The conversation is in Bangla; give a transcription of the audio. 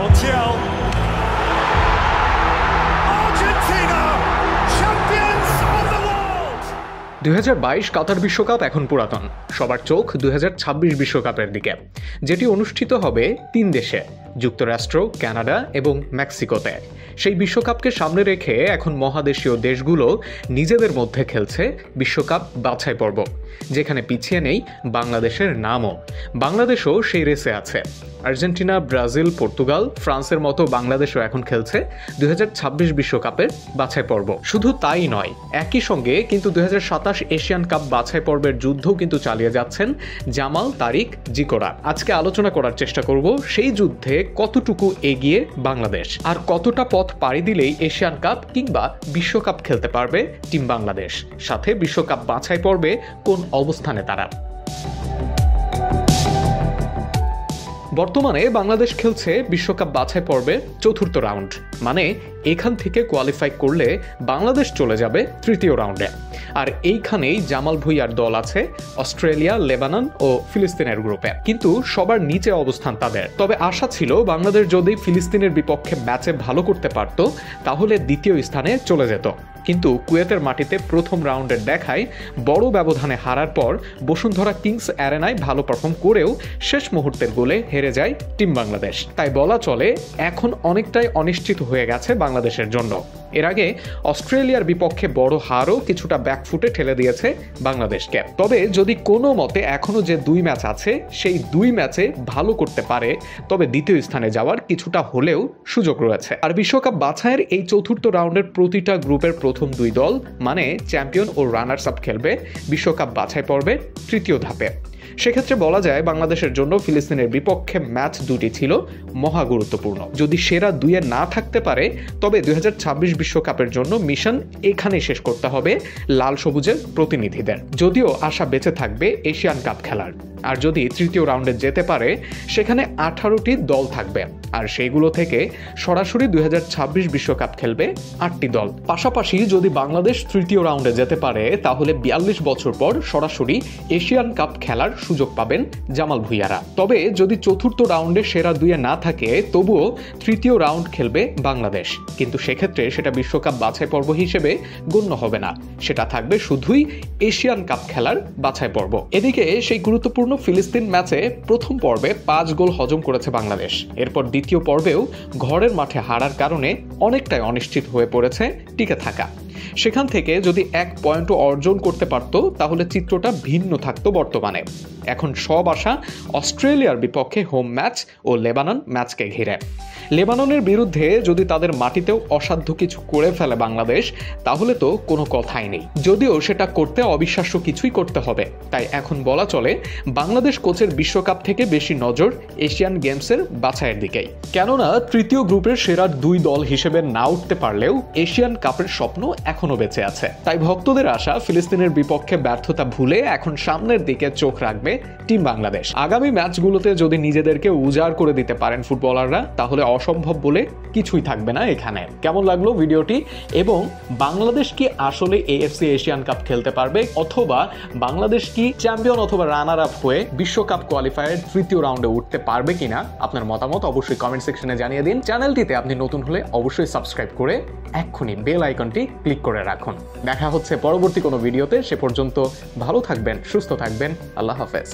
Montiel. Argentina, champions of the world! 2022 কাতার বিশ্বকাপ এখন পুরাতন। সবার চোখ 2026 বিশ্বকাপের দিকে, যেটি অনুষ্ঠিত হবে 3 দেশে, যুক্তরাষ্ট্র, কানাডা এবং মেক্সিকোতে। সেই বিশ্বকাপকে সামনে রেখে এখন মহাদেশীয় দেশগুলো নিজেদের মধ্যে খেলছে বিশ্বকাপ বাছাই পর্ব, যেখানে পিছিয়ে নেই বাংলাদেশের নামও। বাংলাদেশও সেই রেসে আছে। আর্জেন্টিনা, ব্রাজিল, পর্তুগাল, ফ্রান্সের মতো বাংলাদেশও এখন খেলছে 2026 বিশ্বকাপের বাছাই পর্ব। শুধু তাই নয়, একই সঙ্গে কিন্তু 2027 এশিয়ান কাপ বাছাই পর্বের যুদ্ধও কিন্তু চালিয়ে যাচ্ছেন জামাল, তারিক, জিকোরা। আজকে আলোচনা করার চেষ্টা করব সেই যুদ্ধে কতটুকু এগিয়ে বাংলাদেশ, আর কতটা পথ পাড়ি দিলেই এশিয়ান কাপ কিংবা বিশ্বকাপ খেলতে পারবে টিম বাংলাদেশ, সাথে বিশ্বকাপ বাছাই পর্বে কোন অবস্থানে তারা। বর্তমানে বাংলাদেশ খেলছে বিশ্বকাপ বাছাই পর্বে 4র্থ রাউন্ড, মানে এখান থেকে কোয়ালিফাই করলে বাংলাদেশ চলে যাবে 3য় রাউন্ডে। আর এইখানেই জামাল ভুঁইয়ার দল আছে অস্ট্রেলিয়া, লেবানন ও ফিলিস্তিনের গ্রুপে, কিন্তু সবার নিচে অবস্থান তাদের। তবে আশা ছিল বাংলাদেশ যদি ফিলিস্তিনের বিপক্ষে ম্যাচে ভালো করতে পারত তাহলে 2য় স্থানে চলে যেত, কিন্তু কুয়েতের মাটিতে প্রথম রাউন্ডের দেখায় বড় ব্যবধানে হারার পর বসুন্ধরা কিংস অ্যারেনায় ভালো পারফর্ম করেও শেষ মুহূর্তের গোলে হেরে যায় টিম বাংলাদেশ। তাই বলা চলে এখন অনেকটাই অনিশ্চিত হয়ে গেছে বাংলাদেশের জন্য। এর আগে অস্ট্রেলিয়ার বিপক্ষে বড় হারও কিছুটা ব্যাকফুটে ঠেলে দিয়েছে বাংলাদেশকে। তবে যদি কোনো মতে এখনো যে 2 ম্যাচ আছে সেই 2 ম্যাচে ভালো করতে পারে, তবে 2য় স্থানে যাওয়ার কিছুটা হলেও সুযোগ রয়েছে। আর বিশ্বকাপ বাছাইয়ের এই 4র্থ রাউন্ডের প্রতিটা গ্রুপের প্রথম 2 দল, মানে চ্যাম্পিয়ন ও রানার্স আপ, খেলবে বিশ্বকাপ বাছাই পর্বের 3য় ধাপে। সেক্ষেত্রে বলা যায় বাংলাদেশের জন্য ফিলিস্তিনের বিপক্ষে ম্যাচ 2টি ছিল মহা গুরুত্বপূর্ণ। যদি সেরা 2-এ না থাকতে পারে তবে 2026 বিশ্বকাপের জন্য মিশন এখানেই শেষ করতে হবে লাল সবুজের প্রতিনিধিদের। যদিও আশা বেঁচে থাকবে এশিয়ান কাপ খেলার, আর যদি 3য় রাউন্ডে যেতে পারে সেখানে 18টি দল থাকবে, আর সেইগুলো থেকে সরাসরি 2026 বিশ্বকাপ খেলবে 8টি দল। পাশাপাশি যদি বাংলাদেশ 3য় রাউন্ডে যেতে পারে তাহলে 42 বছর পর সরাসরি এশিয়ান কাপ খেলার সুযোগ পাবেন জামাল ভুঁইয়ারা। তবে যদি 4র্থ রাউন্ডে সেরা 2-এ না থাকে তবুও 3য় রাউন্ড খেলবে বাংলাদেশ, কিন্তু সেক্ষেত্রে সেটা বিশ্বকাপ বাছাই পর্ব হিসেবে গণ্য হবে না, সেটা থাকবে শুধুই এশিয়ান কাপ খেলার বাছাই পর্ব। এদিকে সেই গুরুত্বপূর্ণ ফিলিস্তিন ম্যাচে প্রথম পর্বে 5 গোল হজম করেছে বাংলাদেশ। এরপর 2য় পর্বেও ঘরের মাঠে হারার কারণে অনেকটাই অনিশ্চিত হয়ে পড়েছে টিকে থাকা। সেখান থেকে যদি 1 পয়েন্টও অর্জন করতে পারত তাহলে চিত্রটা ভিন্ন থাকতো বর্তমানে। এখন সব আশা অস্ট্রেলিয়ার বিপক্ষে হোম ম্যাচ ও লেবানন ম্যাচকে ঘিরে। লেবাননের বিরুদ্ধে যদি তাদের মাটিতেও অসাধ্য কিছু করে ফেলে বাংলাদেশ তাহলে তো কোনো কথাই নেই, যদিও সেটা করতে অবিশ্বাস্য কিছুই করতে হবে। তাই এখন বলা চলে বাংলাদেশ কোচের বিশ্বকাপ থেকে বেশি নজর এশিয়ান গেমসের বাছাইয়ের দিকেই। কেননা 3য় গ্রুপের সেরা 2 দল হিসেবে না উঠতে পারলেও এশিয়ান কাপের স্বপ্ন এখনো বেঁচে আছে। তাই ভক্তদের আশা ফিলিস্তিনের বিপক্ষে ব্যর্থতা ভুলে এখন সামনের দিকে চোখ রাখবে টিম বাংলাদেশ। আগামী ম্যাচগুলোতে যদি নিজেদেরকে উজাড় করে দিতে পারেন ফুটবলাররা তাহলে অসম্ভব বলে কিছুই থাকবে না এখানে। কেমন লাগলো ভিডিওটি, এবং বাংলাদেশ কি আসলে এএফসি এশিয়ান কাপ খেলতে পারবে, অথবা বাংলাদেশ কি চ্যাম্পিয়ন অথবা রানার আপ হয়ে বিশ্বকাপ কোয়ালিফায়ার 3য় রাউন্ডে উঠতে পারবে কিনা আপনার মতামত অবশ্যই কমেন্ট সেকশনে জানিয়ে দিন। চ্যানেলটিতে আপনি নতুন হলে অবশ্যই সাবস্ক্রাইব করে এক্ষুনি বেল আইকনটি ক্লিক করে রাখুন। দেখা হচ্ছে পরবর্তী কোনো ভিডিওতে। সে পর্যন্ত ভালো থাকবেন, সুস্থ থাকবেন। আল্লাহ হাফেজ।